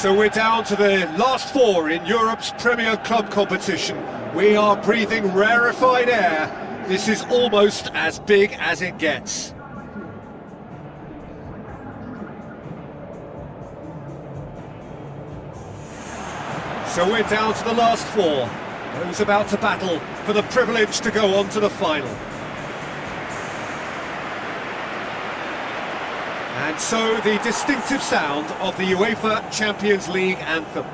So we're down to the last four in Europe's Premier Club competition. We are breathing rarefied air. This is almost as big as it gets. So we're down to the last four. Those about to battle for the privilege to go on to the final. And so the distinctive sound of the UEFA Champions League anthem.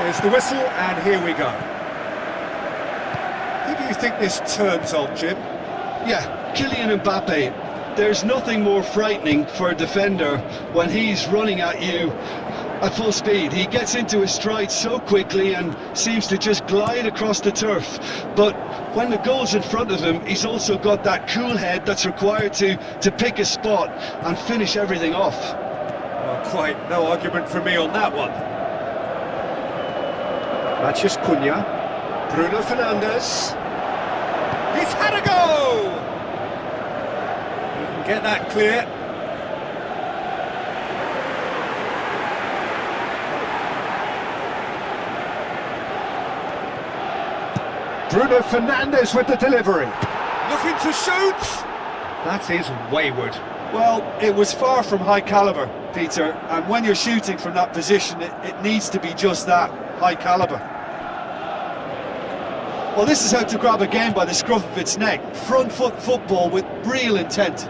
There's the whistle, and here we go. Who do you think this turns on, Jim? Yeah, Kylian Mbappe. There's nothing more frightening for a defender when he's running at you at full speed. He gets into his stride so quickly and seems to just glide across the turf. But when the goal's in front of him, he's also got that cool head that's required to pick a spot and finish everything off. Well, quite no argument from me on that one. Mathias Cunha. Bruno Fernandes. He's had a go! He can get that clear. Bruno Fernandes with the delivery. Looking to shoot! That is wayward. Well, it was far from high caliber, Peter, and when you're shooting from that position, it needs to be just that, high caliber. Well, this is how to grab a game by the scruff of its neck. Front foot football with real intent.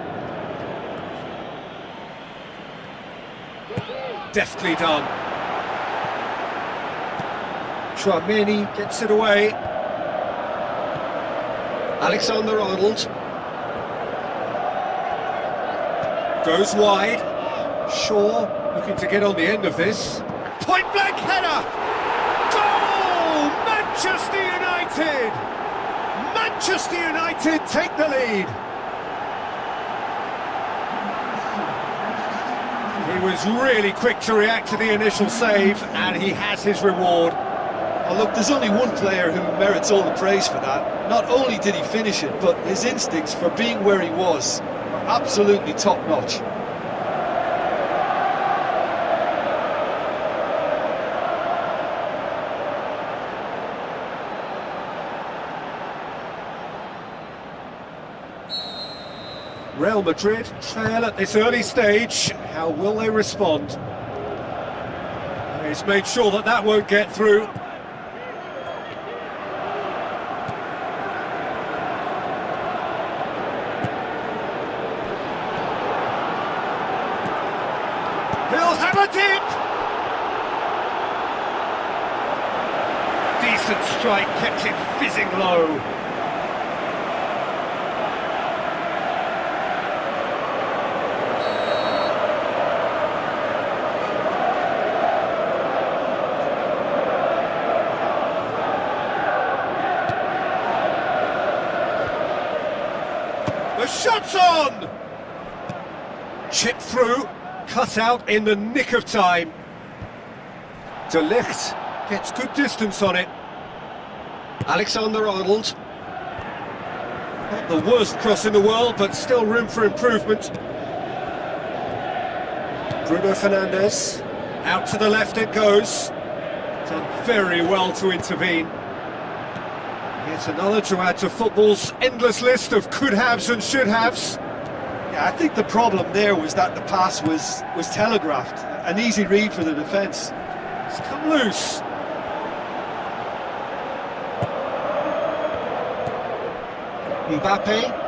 Deftly done. Terima gets it away. Alexander-Arnold. Goes wide. Shaw looking to get on the end of this. Point blank header! Goal! Manchester United! Manchester United take the lead. He was really quick to react to the initial save, and he has his reward. Oh, look, there's only one player who merits all the praise for that. Not only did he finish it, but his instincts for being where he was are absolutely top-notch. Real Madrid trail at this early stage. How will they respond? He's made sure that that won't get through. He'll have a dip! Decent strike, kept it fizzing low. The shot's on! Chip through, cut out in the nick of time. De Ligt gets good distance on it. Alexander-Arnold. Not the worst cross in the world, but still room for improvement. Bruno Fernandes, out to the left it goes. Done very well to intervene. Yet another to add to football's endless list of could-haves and should-haves. Yeah, I think the problem there was that the pass was telegraphed. An easy read for the defence. It's come loose. Mbappe.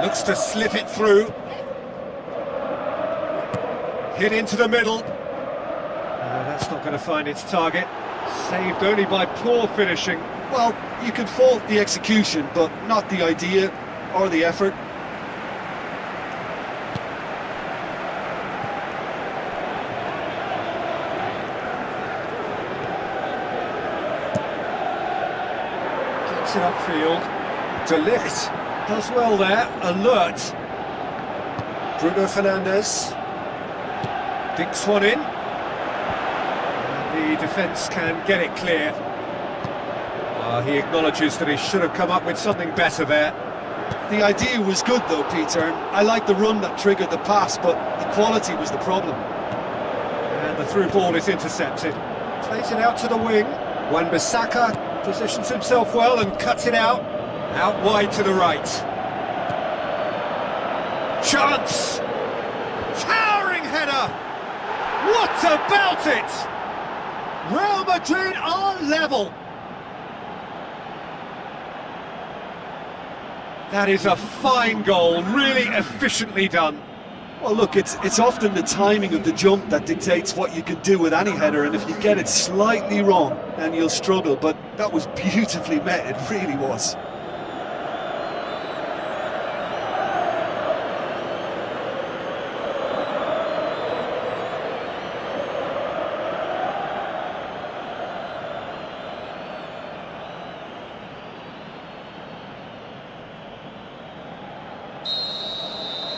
Looks to slip it through. Hit into the middle. That's not going to find its target. Saved only by poor finishing. Well, you can fault the execution, but not the idea or the effort. Gets it upfield. De Ligt does well there, alert. Bruno Fernandes dinks one in. The defence can get it clear. He acknowledges that he should have come up with something better there. The idea was good though, Peter. I like the run that triggered the pass, but the quality was the problem. And the through ball is intercepted. Plays it out to the wing. Wan-Bissaka positions himself well and cuts it out. Out wide to the right. Chance! Towering header! What about it? Real Madrid are level. That is a fine goal, really efficiently done. Well, look, it's often the timing of the jump that dictates what you can do with any header, and if you get it slightly wrong, then you'll struggle. But that was beautifully met, it really was.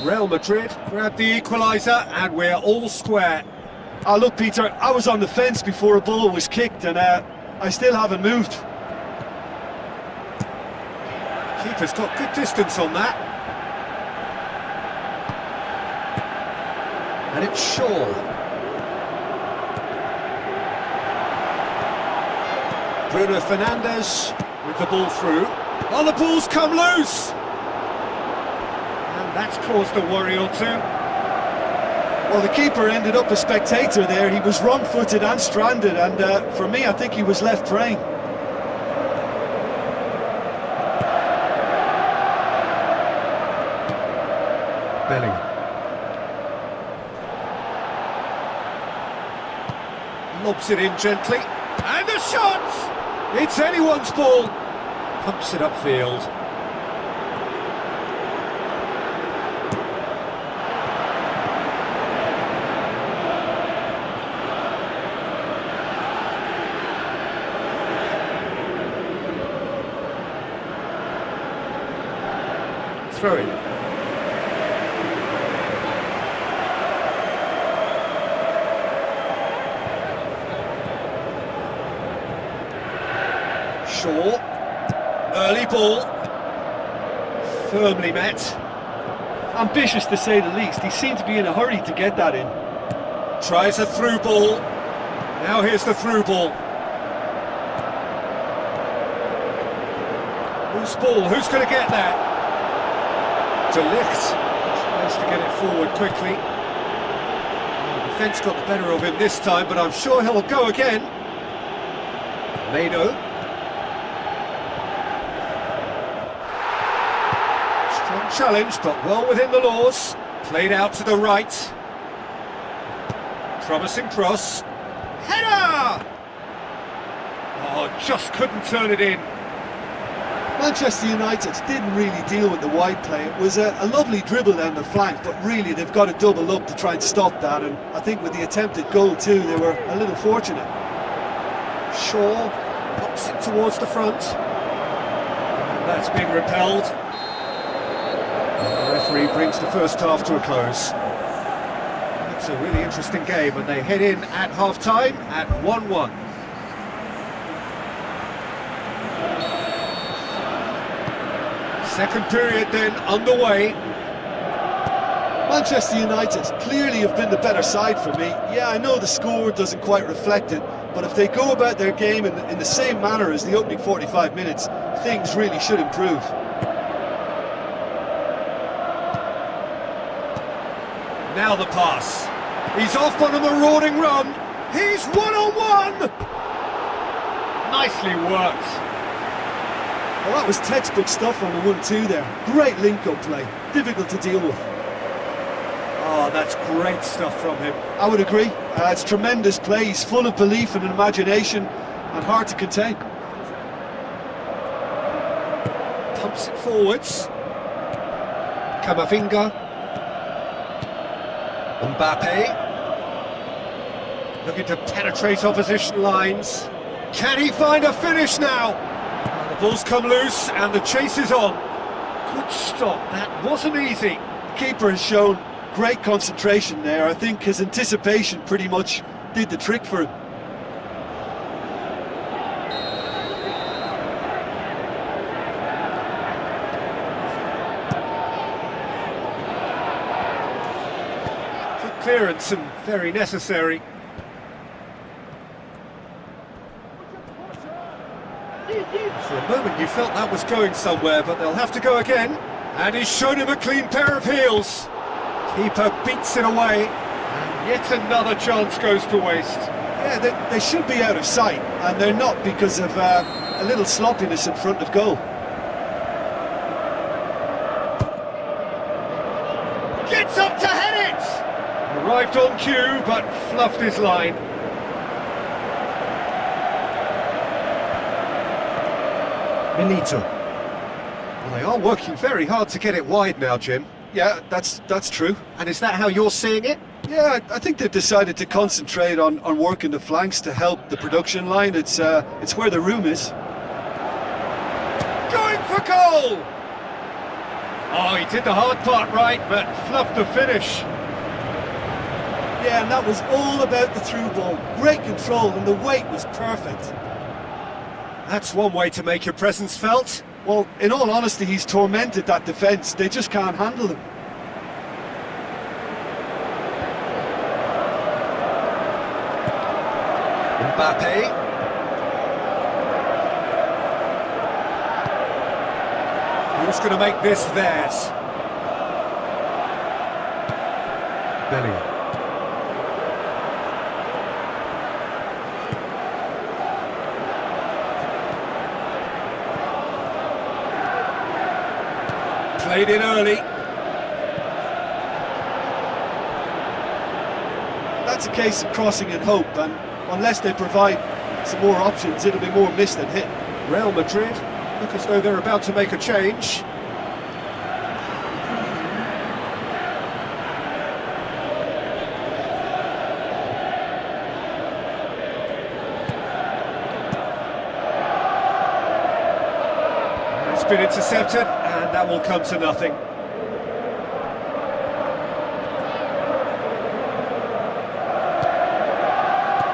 Real Madrid grab the equaliser and we're all square. Look, Peter, I was on the fence before a ball was kicked and I still haven't moved. Keeper's got good distance on that. And it's Shaw. Bruno Fernandes with the ball through. Oh, the ball's come loose! And that's caused a worry or two. Well, the keeper ended up a spectator there. He was wrong-footed and stranded, and for me, I think he was left praying. Belly. Lobs it in gently. And a shot! It's anyone's ball. Pumps it upfield. Throw in. Shaw. Early ball. Firmly met. Ambitious to say the least. He seemed to be in a hurry to get that in. Tries a through ball. Now here's the through ball. Whose ball? Who's going to get that? De Ligt tries to get it forward quickly. The defence got the better of him this time, but I'm sure he'll go again. Mano. Strong challenge, but well within the laws. Played out to the right. Promising cross. Header! Oh, just couldn't turn it in. Manchester United didn't really deal with the wide play. It was a lovely dribble down the flank, but really they've got to double up to try and stop that, and I think with the attempted goal too, they were a little fortunate. Shaw pops it towards the front. And that's been repelled. The referee brings the first half to a close. It's a really interesting game, and they head in at half-time at 1-1. Second period then underway. Manchester United clearly have been the better side for me. Yeah, I know the score doesn't quite reflect it, but if they go about their game in the same manner as the opening 45 minutes, things really should improve. Now the pass. He's off on a marauding run. He's one-on-one! Nicely worked. Well, that was textbook stuff on the 1-2 there. Great link-up play, difficult to deal with. Oh, that's great stuff from him. I would agree. It's tremendous play. He's full of belief and imagination, and hard to contain. Pumps it forwards. Camavinga. Mbappe. Looking to penetrate opposition lines. Can he find a finish now? The ball's come loose and the chase is on. Good stop, that wasn't easy. Keeper has shown great concentration there. I think his anticipation pretty much did the trick for him. Good clearance and very necessary. For a moment you felt that was going somewhere, but they'll have to go again. And he's shown him a clean pair of heels. Keeper beats it away, and yet another chance goes to waste. Yeah, they should be out of sight, and they're not because of a little sloppiness in front of goal. Gets up to head it! Arrived on cue, but fluffed his line. Benito. Well, they are working very hard to get it wide now, Jim. Yeah, that's true. And is that how you're seeing it? Yeah, I think they've decided to concentrate on working the flanks to help the production line. It's where the room is. Going for goal! Oh, he did the hard part right, but fluffed the finish. Yeah, and that was all about the through ball. Great control, and the weight was perfect. That's one way to make your presence felt. Well, in all honesty, he's tormented that defence. They just can't handle him. Mbappe. Who's going to make this theirs? Bellingham. Played in early. That's a case of crossing in hope, and unless they provide some more options, it'll be more miss than hit. Real Madrid look as though they're about to make a change. It's been intercepted, and that will come to nothing.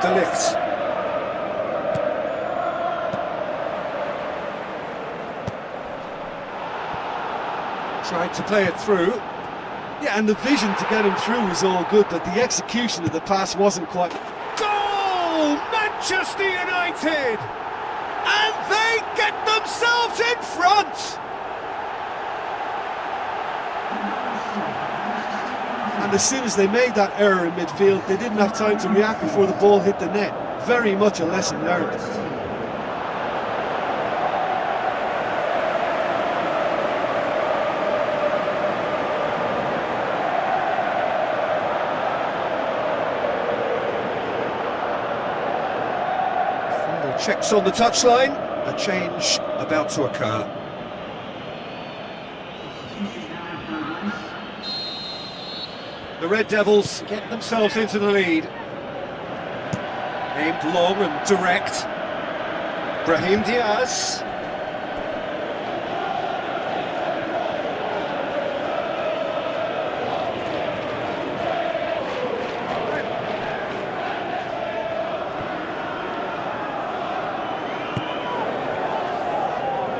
De Ligt. Tried to play it through. Yeah, and the vision to get him through was all good, but the execution of the pass wasn't quite... Goal! Manchester United! And they get themselves in front! And as soon as they made that error in midfield, they didn't have time to react before the ball hit the net. Very much a lesson learned. Final checks on the touchline. A change about to occur. The Red Devils get themselves into the lead. Aimed long and direct. Brahim Diaz.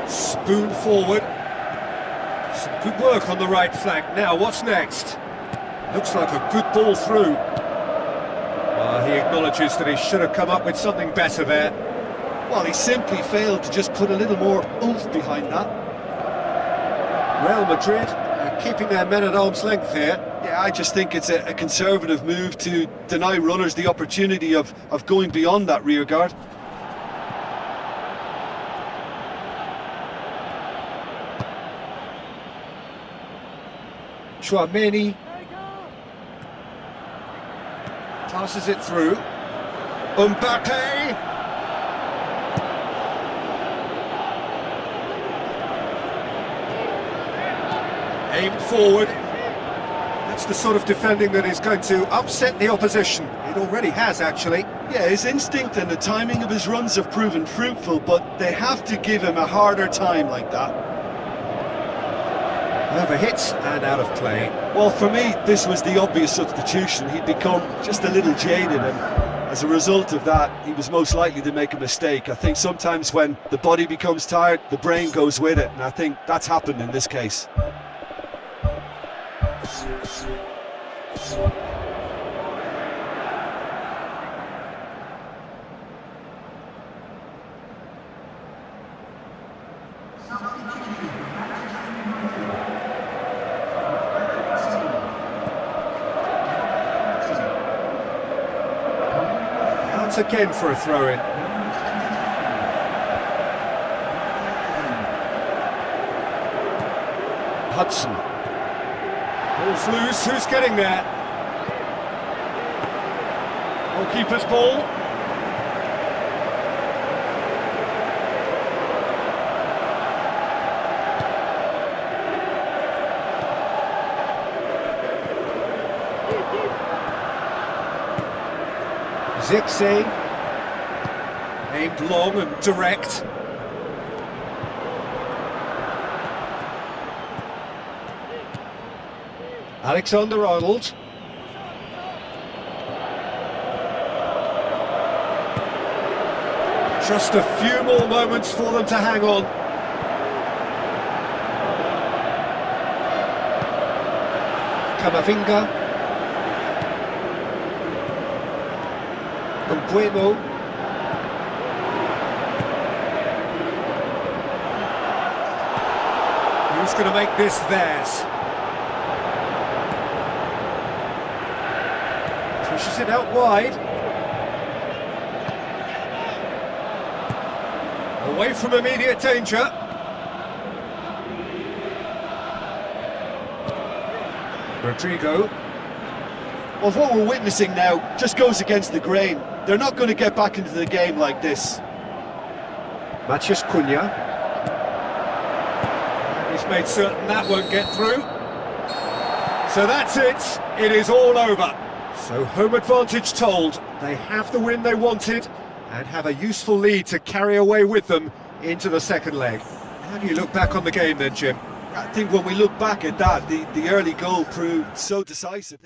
Spoon forward. Some good work on the right flank. Now, what's next? Looks like a good ball through. He acknowledges that he should have come up with something better there. Well, he simply failed to just put a little more oomph behind that. Real Madrid keeping their men at arm's length here. Yeah, I just think it's a conservative move to deny runners the opportunity of going beyond that rear guard. Chouameni passes it through. Mbappe. Aimed forward. That's the sort of defending that is going to upset the opposition. It already has, actually. Yeah, his instinct and the timing of his runs have proven fruitful, but they have to give him a harder time like that. Overhit and out of play. Well, for me, this was the obvious substitution. He'd become just a little jaded, and as a result of that, he was most likely to make a mistake. I think sometimes when the body becomes tired, the brain goes with it, and I think that's happened in this case. Again for a throw-in. Hudson. Ball's loose, who's getting there? Goalkeeper's ball. Zirkzee, aimed long and direct. Alexander-Arnold. Just a few more moments for them to hang on. Camavinga. Bueno. what's going to make this theirs. Pushes it out wide. Away from immediate danger. Rodrigo. Well, what we're witnessing now just goes against the grain. They're not going to get back into the game like this. Matheus Cunha. And he's made certain that won't get through. So that's it. It is all over. So home advantage told. They have the win they wanted and have a useful lead to carry away with them into the second leg. How do you look back on the game then, Jim? I think when we look back at that, the early goal proved so decisive.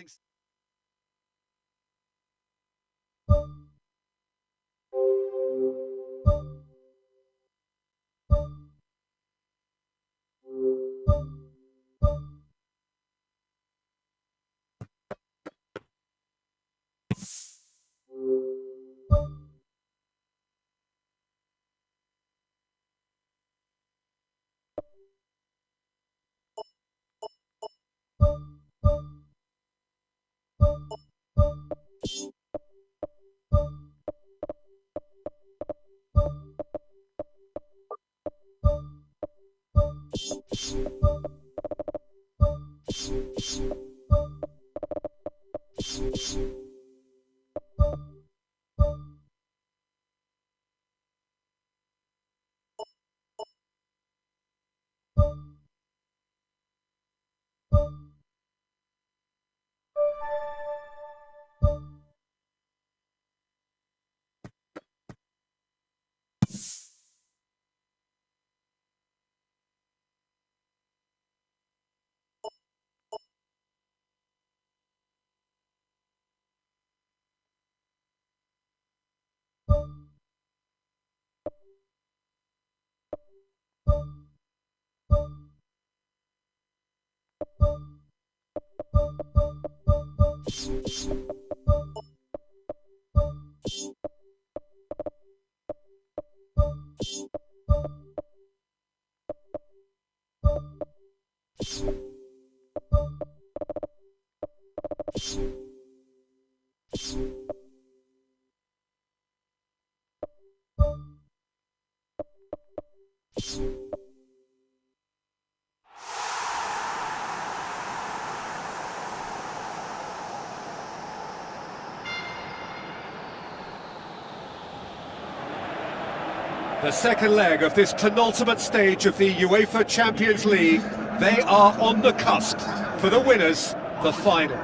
The second leg of this penultimate stage of the UEFA Champions League. They are on the cusp. For the winners, the final.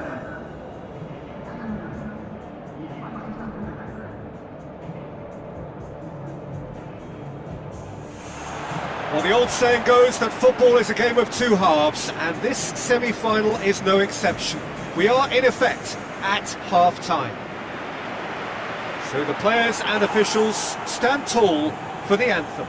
Well, the old saying goes that football is a game of two halves, and this semi-final is no exception. We are, in effect, at half-time. So the players and officials stand tall for the anthem.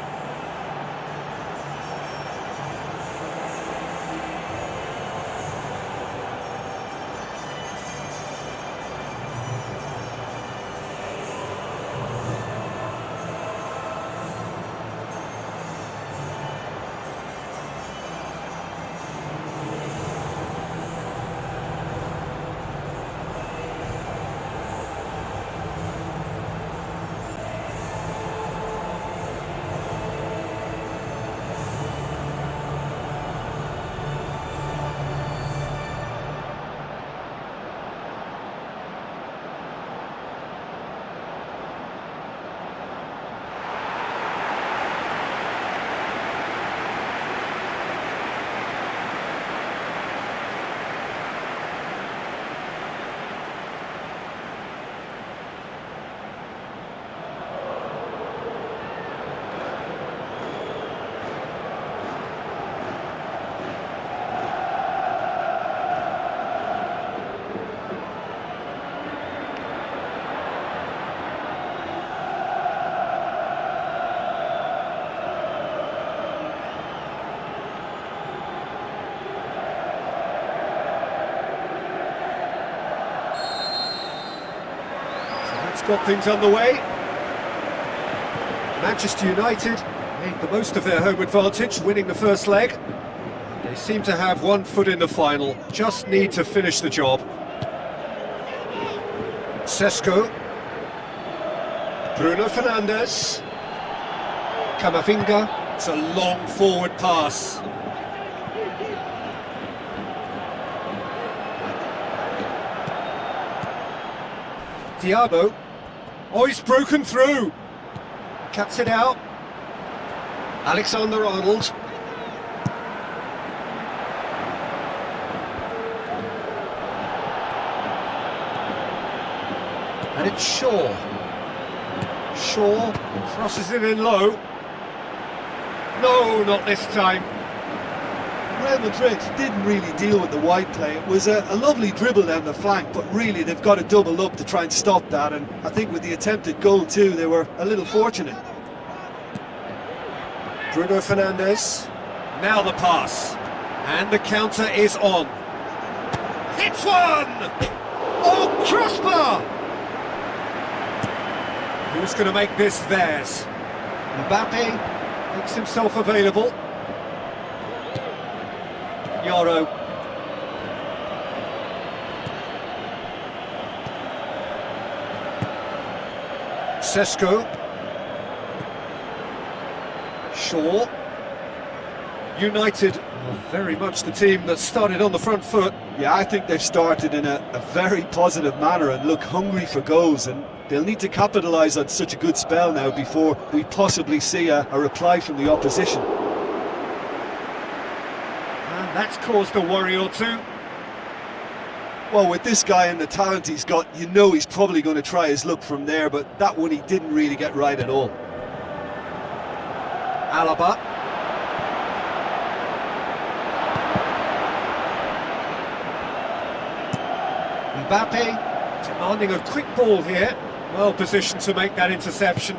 Got things underway. Manchester United made the most of their home advantage, winning the first leg. They They seem to have one foot in the final, just need to finish the job. Sesko. Bruno Fernandes. Camavinga. It's a long forward pass. Thiago. Oh, he's broken through. Cuts it out. Alexander-Arnold. And it's Shaw. Shaw crosses it in low. No, not this time. Real Madrid didn't really deal with the wide play. It was a lovely dribble down the flank, but really they've got to double up to try and stop that, and I think with the attempted goal too, they were a little fortunate. Bruno Fernandes. Now the pass. And the counter is on. Hits one! Oh, crossbar! Who's going to make this theirs? Mbappe. Makes himself available. Yoro. Sesko. Shaw. United are very much the team that started on the front foot. Yeah, I think they've started in a very positive manner and look hungry for goals, and they'll need to capitalise on such a good spell now before we possibly see a reply from the opposition. And that's caused a worry or two. Well, with this guy and the talent he's got, you know he's probably going to try his luck from there, but that one he didn't really get right at all. Alaba. Mbappe. Demanding a quick ball here. Well positioned to make that interception.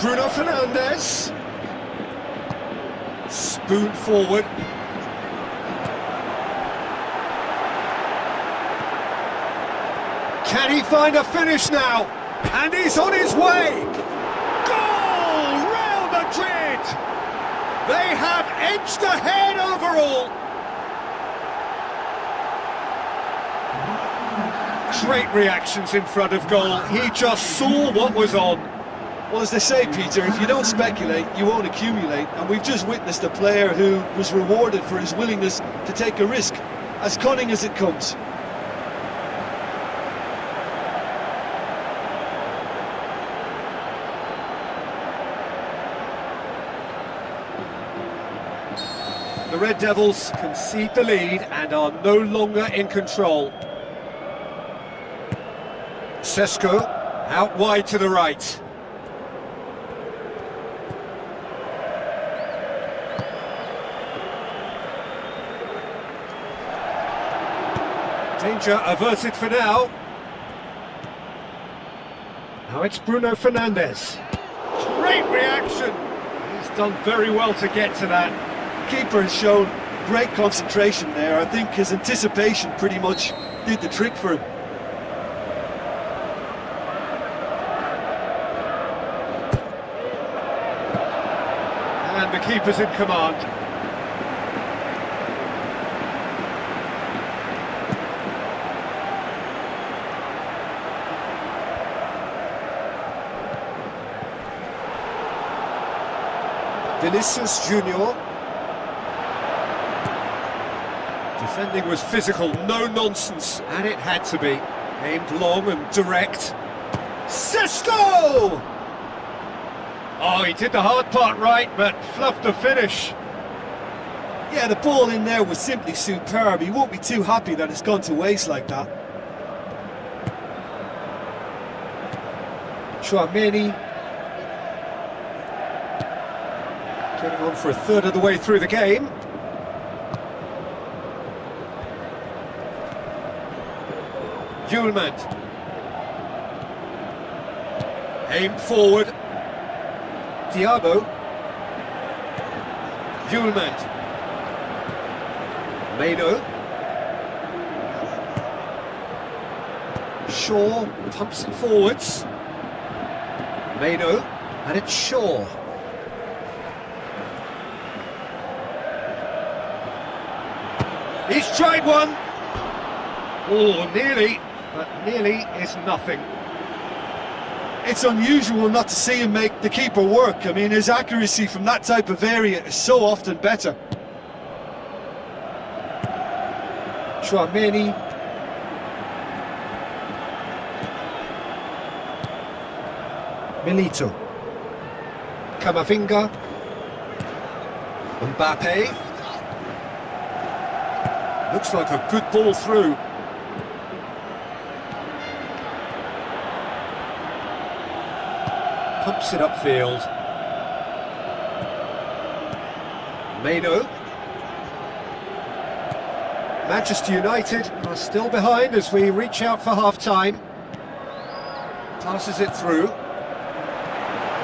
Bruno Fernandes. Spoon forward. Can he find a finish now? And he's on his way! Goal! Real Madrid! They have edged ahead overall! Great reactions in front of goal. He just saw what was on. Well, as they say, Peter, if you don't speculate, you won't accumulate, and we've just witnessed a player who was rewarded for his willingness to take a risk, as cunning as it comes. The Red Devils concede the lead and are no longer in control. Sesko, out wide to the right. Danger averted for now. Now it's Bruno Fernandes. Great reaction! He's done very well to get to that. The keeper has shown great concentration there. I think his anticipation pretty much did the trick for him. And the keeper's in command. Vinicius Junior. Defending was physical, no nonsense, and it had to be. Aimed long and direct. Sesko! Oh, he did the hard part right, but fluffed the finish. Yeah, the ball in there was simply superb. He won't be too happy that it's gone to waste like that. Chouameni. Getting on for a third of the way through the game. Yulman. Aimed forward. Thiago. Yulman. Meno. Shaw pumps it forwards. Meno. And it's Shaw. He's tried one. Oh, nearly, but nearly is nothing. It's unusual not to see him make the keeper work. I mean, his accuracy from that type of area is so often better. Chouameni. Milito. Camavinga. Mbappe. Looks like a good ball through. Pumps it upfield. Mano. Manchester United are still behind as we reach out for half-time. Passes it through.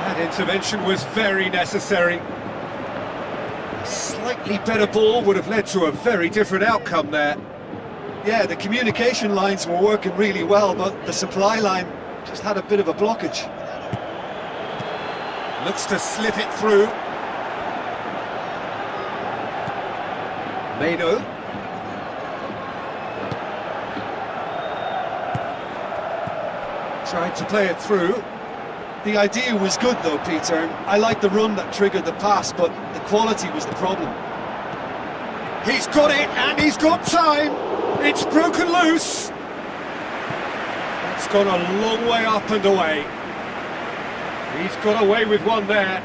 That intervention was very necessary. A slightly better ball would have led to a very different outcome there. Yeah, the communication lines were working really well, but the supply line just had a bit of a blockage. Looks to slip it through. Mano. Tried to play it through. The idea was good though, Peter, and I like the run that triggered the pass, but the quality was the problem. He's got it, and he's got time. It's broken loose. That's gone a long way up and away. He's got away with one there.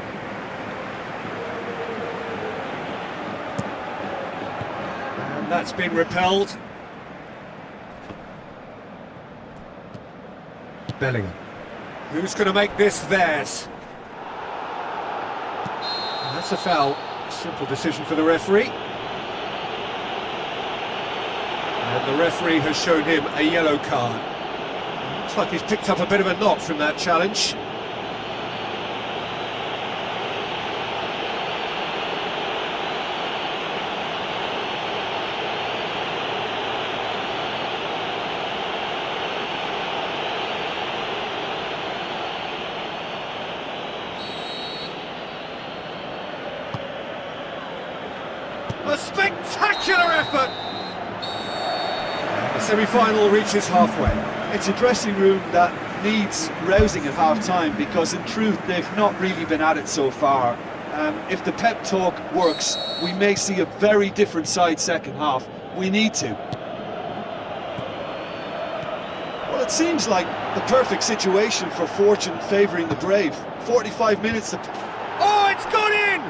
And that's been repelled. Bellingham. Who's going to make this theirs? And that's a foul. Simple decision for the referee. And the referee has shown him a yellow card. Looks like he's picked up a bit of a knock from that challenge. A spectacular effort! The semi-final reaches halfway. It's a dressing room that needs rousing at half-time because in truth they've not really been at it so far. If the pep talk works, we may see a very different side second half. We need to. Well, it seems like the perfect situation for fortune favouring the brave. 45 minutes to... Oh, it's gone in!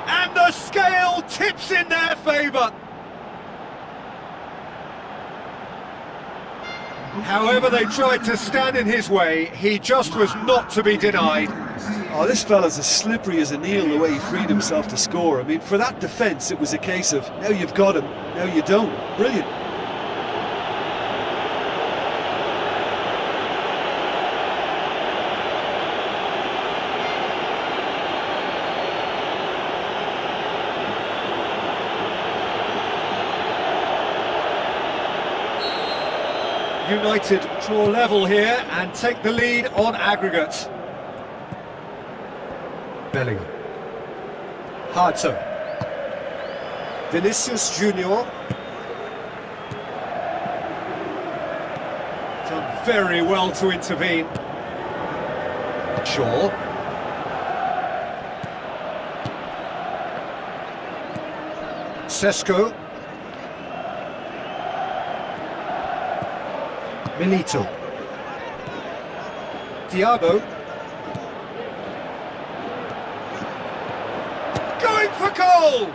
And the scale tips in their favour. However they tried to stand in his way, he just was not to be denied. Oh, this fella's as slippery as an eel the way he freed himself to score. I mean, for that defence, it was a case of, now you've got him, now you don't. Brilliant. United draw level here and take the lead on aggregate. Bellingham. Harto. Vinicius Junior. Done very well to intervene. Shaw. Sesko. Milito. Thiago. Going for goal!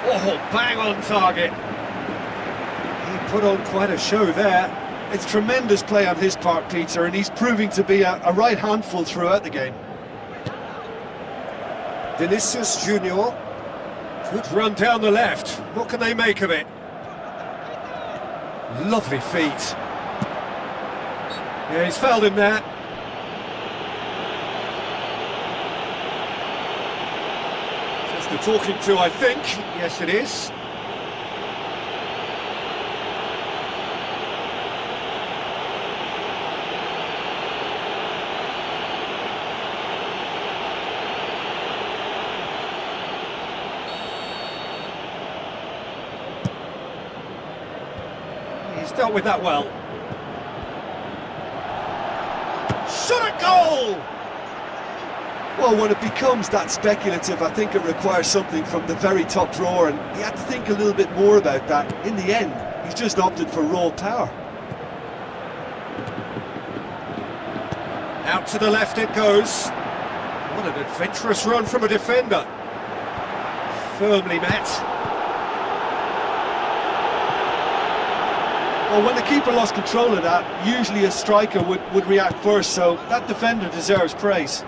Oh, bang on target. He put on quite a show there. It's tremendous play on his part, Peter, and he's proving to be a right handful throughout the game. Vinicius Junior. Good run down the left. What can they make of it? Lovely feet. Yeah, he's fouled him there. Just the talking to, I think. Yes, it is. He's dealt with that well. Shot at goal! Well, when it becomes that speculative, I think it requires something from the very top drawer, and he had to think a little bit more about that. In the end, he's just opted for raw power. Out to the left it goes. What an adventurous run from a defender. Firmly met. Well, when the keeper lost control of that, usually a striker would react first, so that defender deserves praise.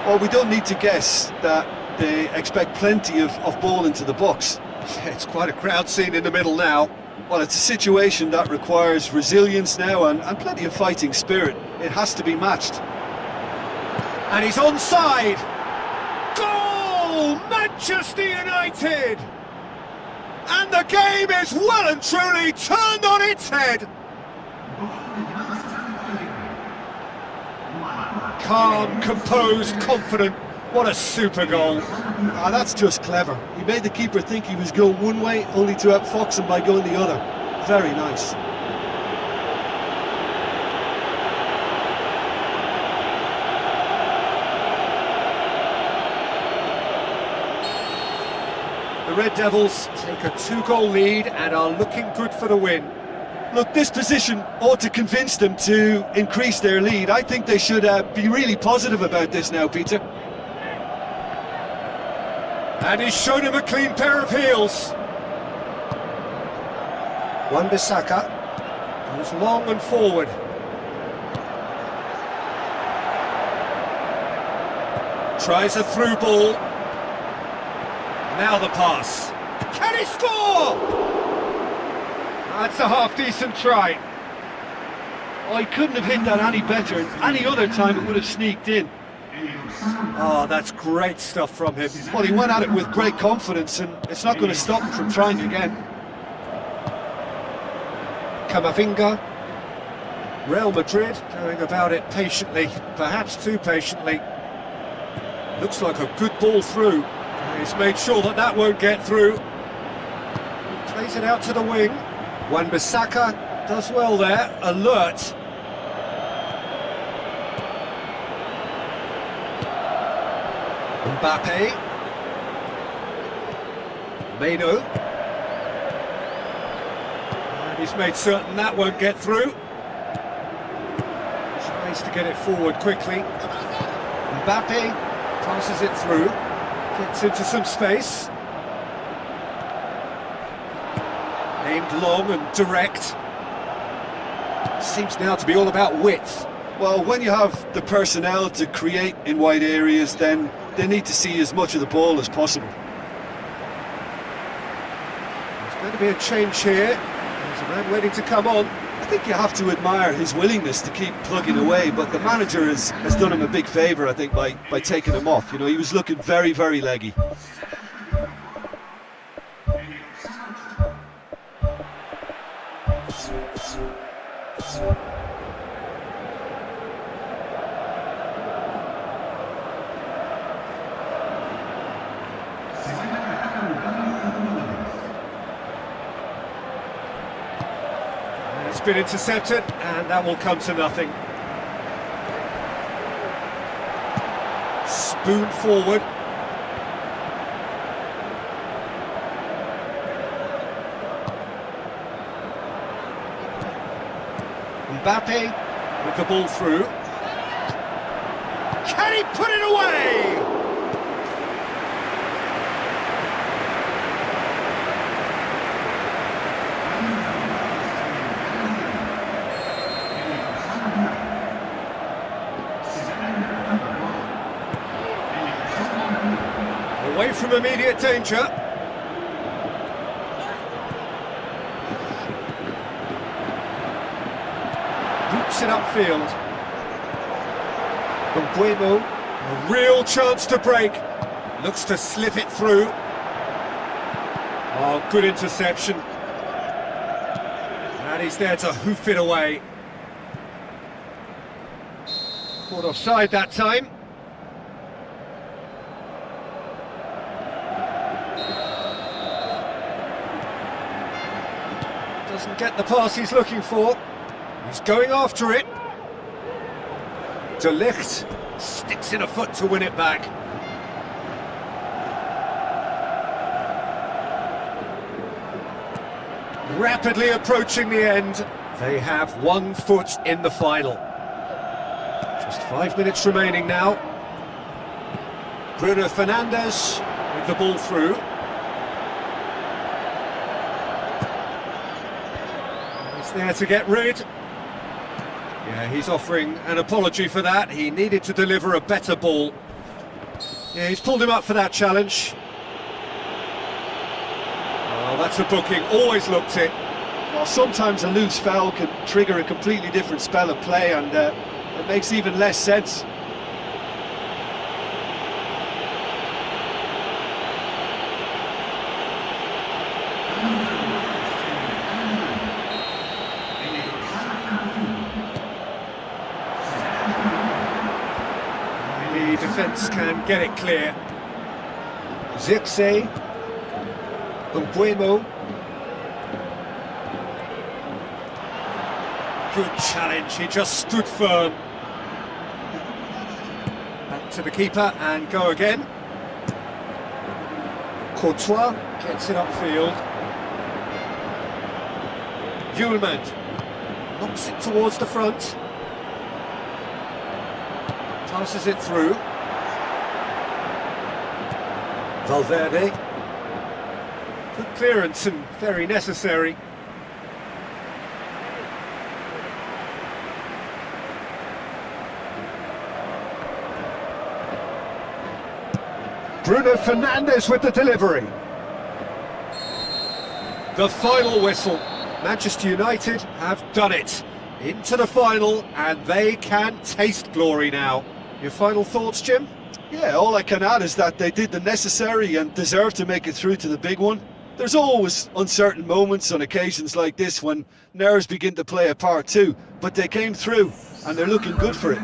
Well, we don't need to guess that they expect plenty of ball into the box. Yeah, it's quite a crowd scene in the middle now. Well, it's a situation that requires resilience now and plenty of fighting spirit. It has to be matched. And he's onside! Goal! Manchester United! And the game is well and truly turned on its head! Calm, composed, confident. What a super goal. Ah, that's just clever. He made the keeper think he was going one way, only to outfox him by going the other. Very nice. The Red Devils take a 2-goal lead and are looking good for the win. Look, this position ought to convince them to increase their lead. I think they should be really positive about this now, Peter. And he's shown him a clean pair of heels. Wan-Bissaka goes long and forward. Tries a through ball. Now the pass. Can he score? That's a half-decent try. Oh, he couldn't have hit that any better. Any other time it would have sneaked in. Oh, that's great stuff from him. Well, he went at it with great confidence, and it's not going to stop him from trying again. Camavinga. Real Madrid going about it patiently, perhaps too patiently. Looks like a good ball through. He's made sure that that won't get through. Plays it out to the wing. Wan-Bissaka does well there, alert. Mbappe. Meno. And he's made certain that won't get through. Tries to get it forward quickly. Mbappe passes it through. Gets into some space. Aimed long and direct. Seems now to be all about width. Well, when you have the personnel to create in wide areas, then they need to see as much of the ball as possible. There's going to be a change here. There's a man waiting to come on. I think you have to admire his willingness to keep plugging away, but the manager has done him a big favour, I think, by taking him off. You know, he was looking very, very leggy. It's been intercepted, and that will come to nothing. Spoon forward. Mbappe with the ball through. Can he put it away? Away from immediate danger. Boots it upfield. Bueno, a real chance to break. Looks to slip it through. Oh, good interception. And he's there to hoof it away. Caught offside that time. doesn't get the pass he's looking for. He's going after it. De Ligt sticks in a foot to win it back. Rapidly approaching the end. They have 1 foot in the final. Just 5 minutes remaining now. Bruno Fernandes with the ball through. He's there to get rid. Yeah, he's offering an apology for that. He needed to deliver a better ball. Yeah, he's pulled him up for that challenge. Oh, that's a booking. Always looked it. Well, sometimes a loose foul can trigger a completely different spell of play, and it makes even less sense. The defence can get it clear. Zirkzee, Umbuemo. Good challenge, he just stood firm. Back to the keeper and go again. Courtois gets it upfield. Eugine knocks it towards the front. Passes it through. Valverde. Good clearance and very necessary. Bruno Fernandes with the delivery. The final whistle. Manchester United have done it. Into the final, and they can taste glory now. Your final thoughts, Jim? Yeah, all I can add is that they did the necessary and deserve to make it through to the big one. There's always uncertain moments on occasions like this when nerves begin to play a part too, but they came through and they're looking good for it.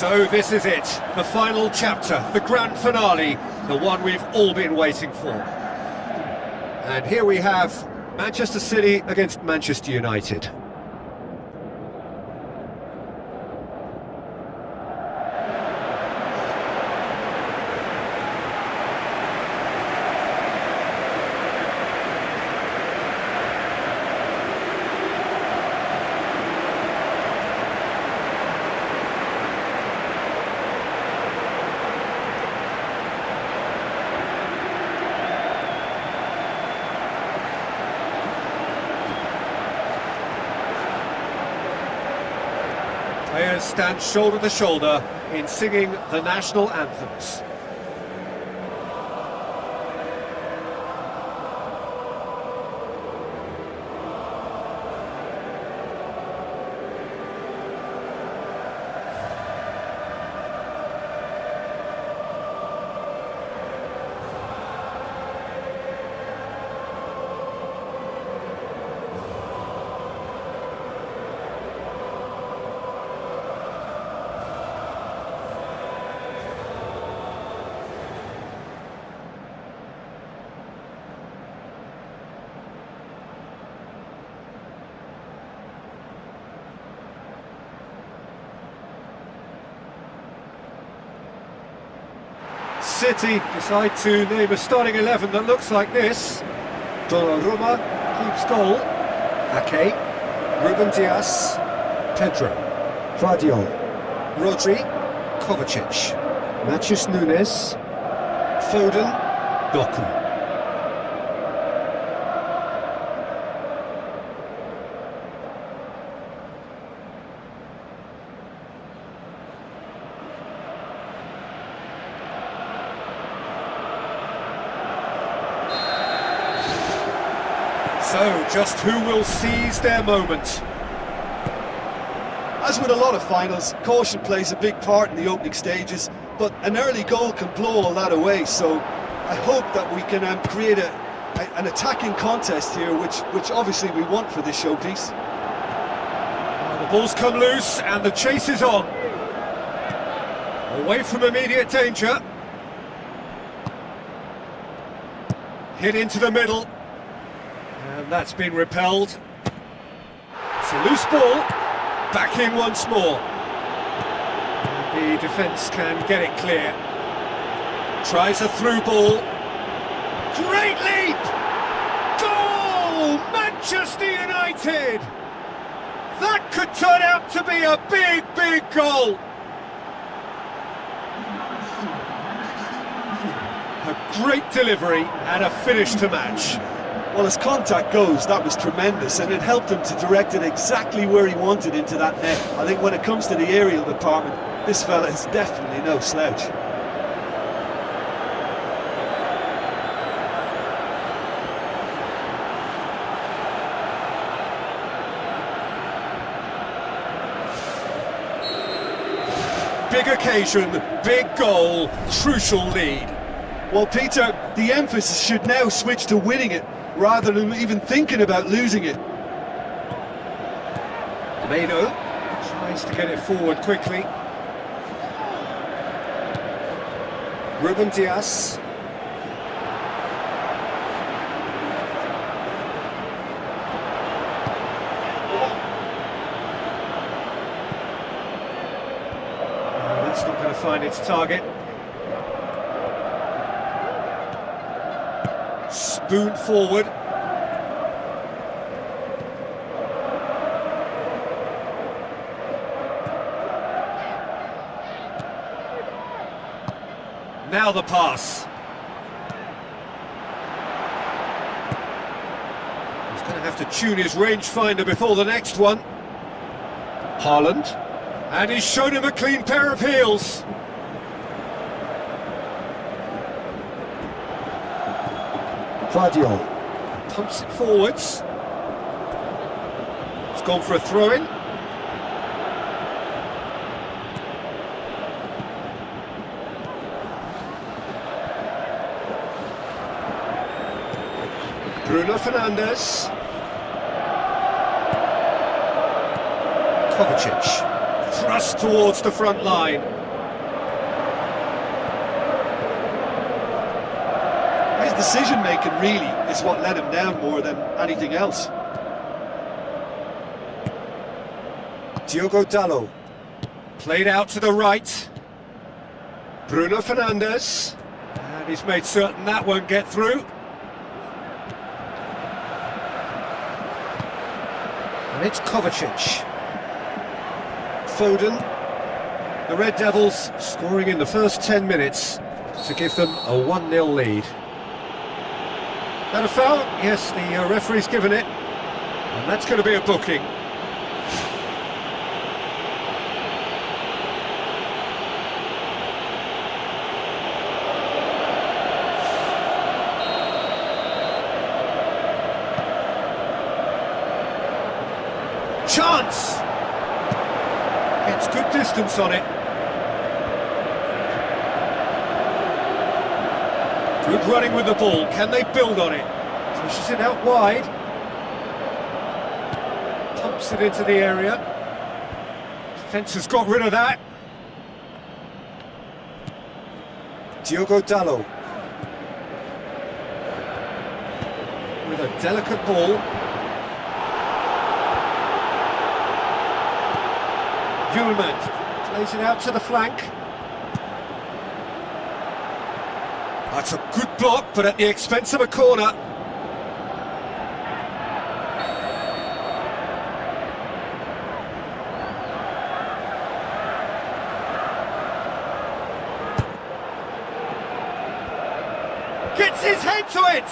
So this is it, the final chapter, the grand finale, the one we've all been waiting for. And here we have Manchester City against Manchester United. Players stand shoulder to shoulder in singing the national anthems. City decide to name a starting 11 that looks like this. Donnarumma keeps goal. Ake, Ruben Dias, Pedro, Vidio, Rodri, Kovacic, Matheus Nunes, Foden, Doku. So, just who will seize their moment? As with a lot of finals, caution plays a big part in the opening stages, but an early goal can blow all that away, so I hope that we can create an attacking contest here, which obviously we want for this showpiece. Well, the ball's come loose and the chase is on. Away from immediate danger. Hit into the middle. And that's been repelled. It's a loose ball. Back in once more. And the defence can get it clear. Tries a through ball. Great leap! Goal! Manchester United! That could turn out to be a big, big goal. A great delivery and a finish to match. Well, as contact goes, that was tremendous, and it helped him to direct it exactly where he wanted into that net. I think when it comes to the aerial department, this fella is definitely no slouch. Big occasion, big goal, crucial lead. Well, Peter, the emphasis should now switch to winning it, rather than even thinking about losing it. Meno tries to get it forward quickly. Ruben Dias. That's not going to find its target. Spoon forward. Now the pass. He's going to have to tune his rangefinder before the next one. Haaland. And he's shown him a clean pair of heels. Vidio. Pumps it forwards. It's gone for a throw-in. Bruno Fernandes. Kovacic. thrust towards the front line. His decision-making really is what let him down more than anything else. Diogo Dalot. Played out to the right. Bruno Fernandes. And he's made certain that won't get through. And it's Kovacic. Foden. The Red Devils scoring in the first 10 minutes to give them a 1-0 lead. That a foul? Yes, the referee's given it. And that's going to be a booking. Chance! Gets good distance on it. Good running with the ball. Can they build on it? Pushes it out wide. Pumps it into the area. Defence has got rid of that. Diogo Dalot. With a delicate ball. Eugine plays it out to the flank. That's a good block, but at the expense of a corner. Gets his head to it!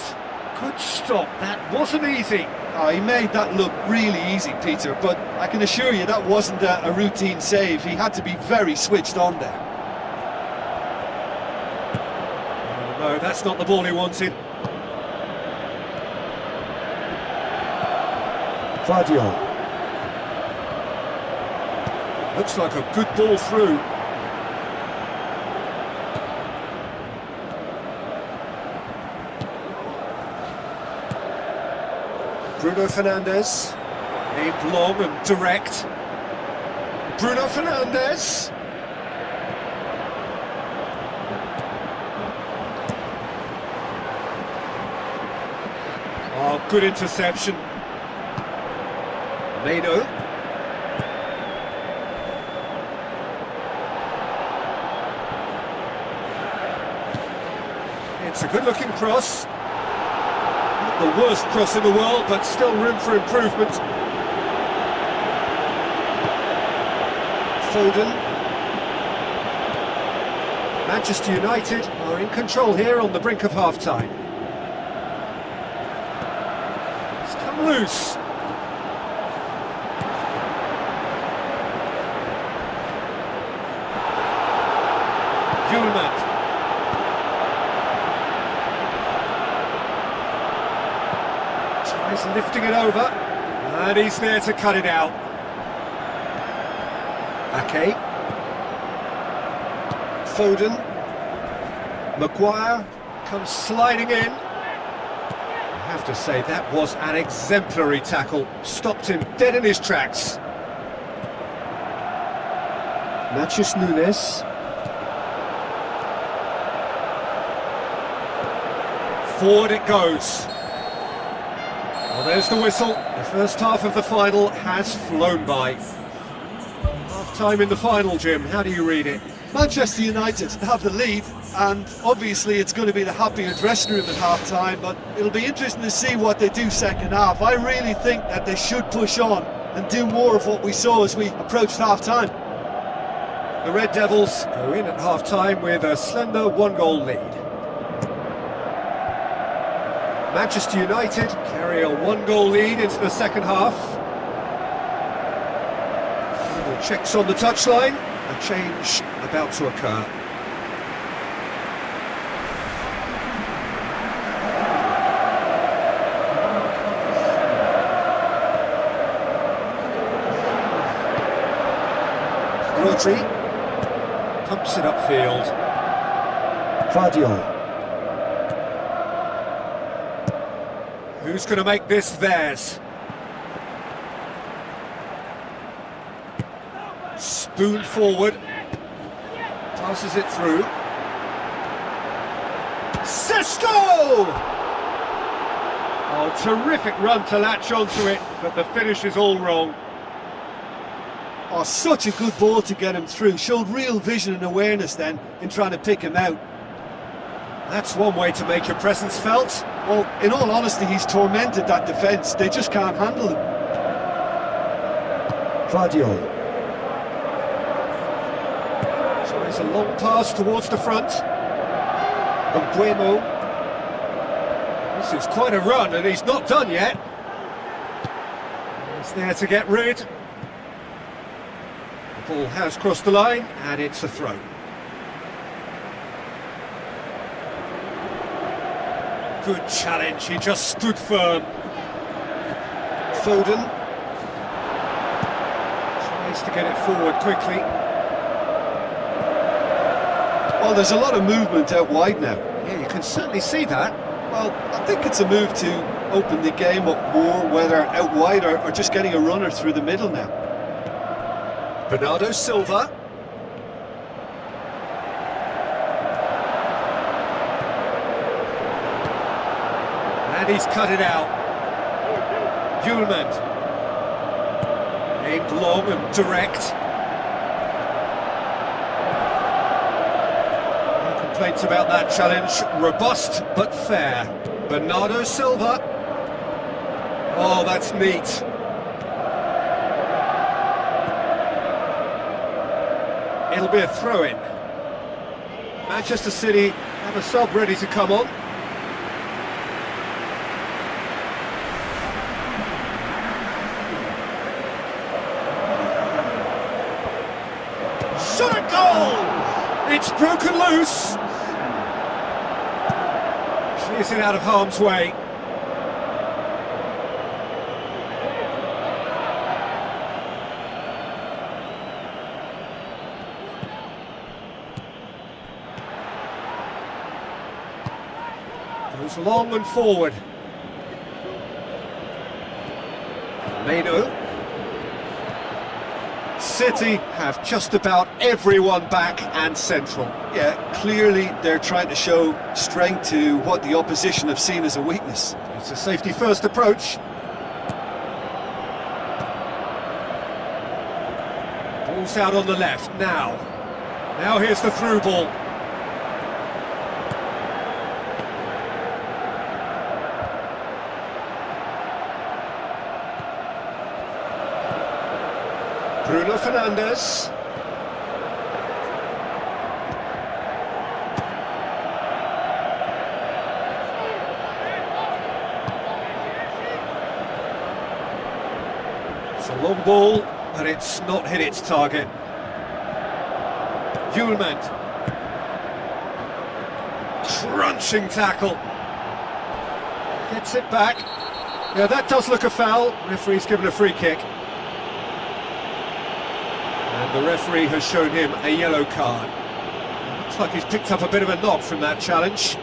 Good stop, that wasn't easy. Oh, he made that look really easy, Peter, but I can assure you that wasn't a routine save. He had to be very switched on there. No, that's not the ball he wanted. Vidio. Looks like a good ball through. Bruno Fernandes, aimed long and direct. Bruno Fernandes. Oh, good interception. Meno. It's a good-looking cross. Not the worst cross in the world, but still room for improvement. Foden. Manchester United are in control here on the brink of half-time. It's come loose. Eugine. Tries lifting it over, and he's there to cut it out. Ake. Foden. Maguire comes sliding in. I have to say, that was an exemplary tackle. Stopped him dead in his tracks. Matheus Nunes. Forward it goes. Well, there's the whistle. The first half of the final has flown by. Half-time in the final, Jim. How do you read it? Manchester United have the lead, and obviously it's going to be the happier dressing room at half-time, but it'll be interesting to see what they do second half. I really think that they should push on and do more of what we saw as we approached half-time. The Red Devils go in at half-time with a slender one-goal lead. Manchester United carry a one-goal lead into the second half. Final checks on the touchline. A change about to occur. Rodri pumps it upfield. Vidio. Who's going to make this theirs? Spoon forward. Passes it through. Sesto! Oh, terrific run to latch onto it, but the finish is all wrong. Oh, such a good ball to get him through. Showed real vision and awareness then in trying to pick him out. That's one way to make your presence felt. Well, in all honesty, he's tormented that defence. They just can't handle him. Vidio. Tries a long pass towards the front. Embuemo. This is quite a run, and he's not done yet. He's there to get rid. The ball has crossed the line, and it's a throw. Good challenge, he just stood firm. Foden. Tries to get it forward quickly. Well, there's a lot of movement out wide now. Yeah, you can certainly see that. Well, I think it's a move to open the game up more, whether out wide or just getting a runner through the middle now. Bernardo Silva. And he's cut it out. Eugine. Aimed long and direct. No complaints about that challenge. Robust but fair. Bernardo Silva. Oh, that's neat. It'll be a throw-in. Manchester City have a sub ready to come on. Shot a goal! It's broken loose. Clears it out of harm's way. Goes long and forward. Meno. City have just about everyone back and central. Yeah, clearly they're trying to show strength to what the opposition have seen as a weakness. It's a safety-first approach. Ball's out on the left now. Now here's the through ball. Bruno Fernandes. It's a long ball, but it's not hit its target. Eugine. Crunching tackle. Gets it back. Yeah, that does look a foul. Referee's given a free kick. And the referee has shown him a yellow card. Looks like he's picked up a bit of a knock from that challenge.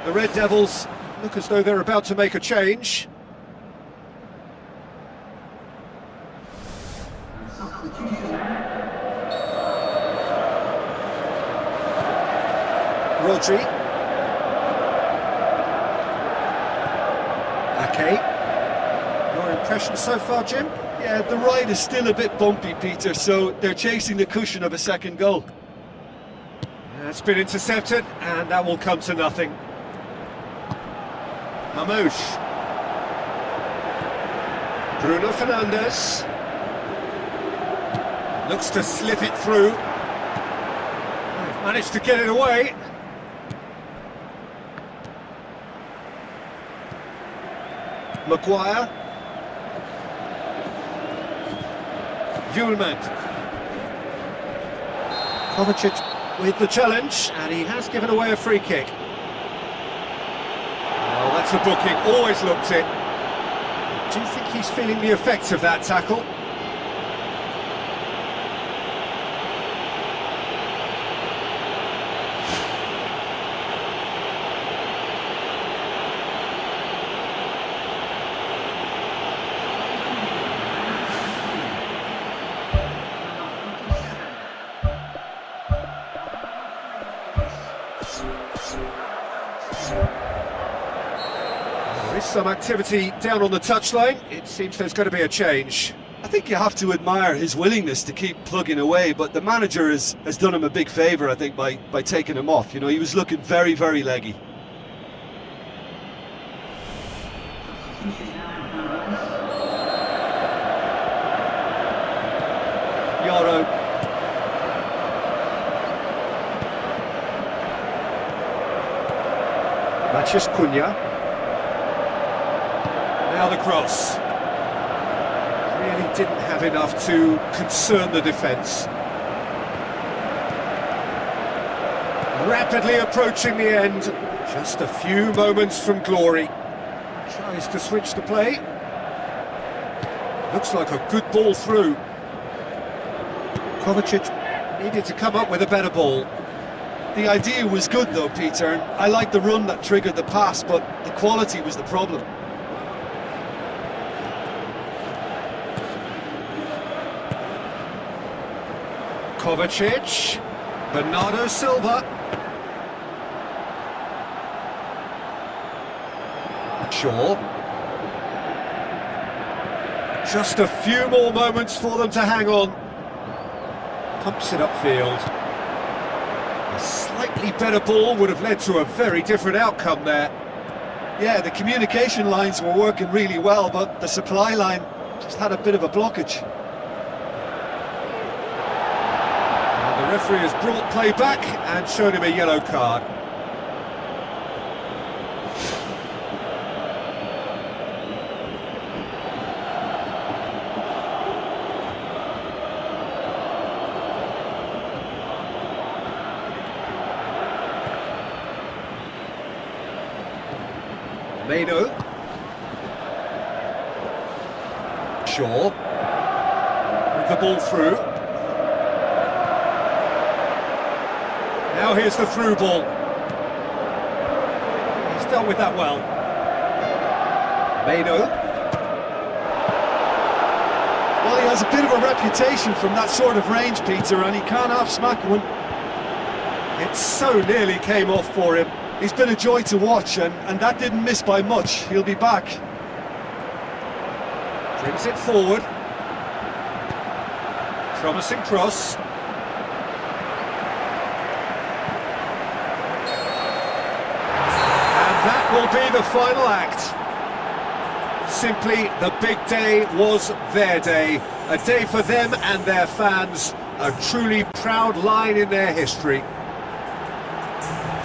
The Red Devils look as though they're about to make a change. Rodri. Ake. Your impression so far, Jim? Yeah, the ride is still a bit bumpy, Peter, so they're chasing the cushion of a second goal. That's been intercepted, and that will come to nothing. Mamouche. Bruno Fernandes. Looks to slip it through. They've managed to get it away. Maguire. Eugine. Kovacic with the challenge, and he has given away a free kick. Oh, that's the booking, always looked it. Do you think he's feeling the effects of that tackle? There is some activity down on the touchline. It seems there's going to be a change. I think you have to admire his willingness to keep plugging away, but the manager has done him a big favour, I think, by taking him off. You know, he was looking very, very leggy. Yaro. Maciej Cunha. Now the cross. Really didn't have enough to concern the defence. Rapidly approaching the end. Just a few moments from glory. Tries to switch the play. Looks like a good ball through. Kovacic needed to come up with a better ball. The idea was good though, Peter. I like the run that triggered the pass, but the quality was the problem. Kovacic, Bernardo Silva. Shaw. Just a few more moments for them to hang on. Pumps it upfield. A slightly better ball would have led to a very different outcome there. Yeah, the communication lines were working really well, but the supply line just had a bit of a blockage. And the referee has brought play back and shown him a yellow card. Meno. Shaw. With the ball through. Now here's the through ball. He's dealt with that well. Meno. Well, he has a bit of a reputation from that sort of range, Peter, and he can't half-smack one. It so nearly came off for him. He's been a joy to watch, and that didn't miss by much. He'll be back. Brings it forward. Promising cross. And that will be the final act. Simply, the big day was their day. A day for them and their fans. A truly proud line in their history.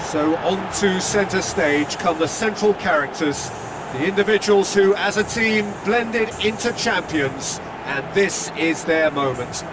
So on to centre stage come the central characters, the individuals who, as a team, blended into champions, and this is their moment.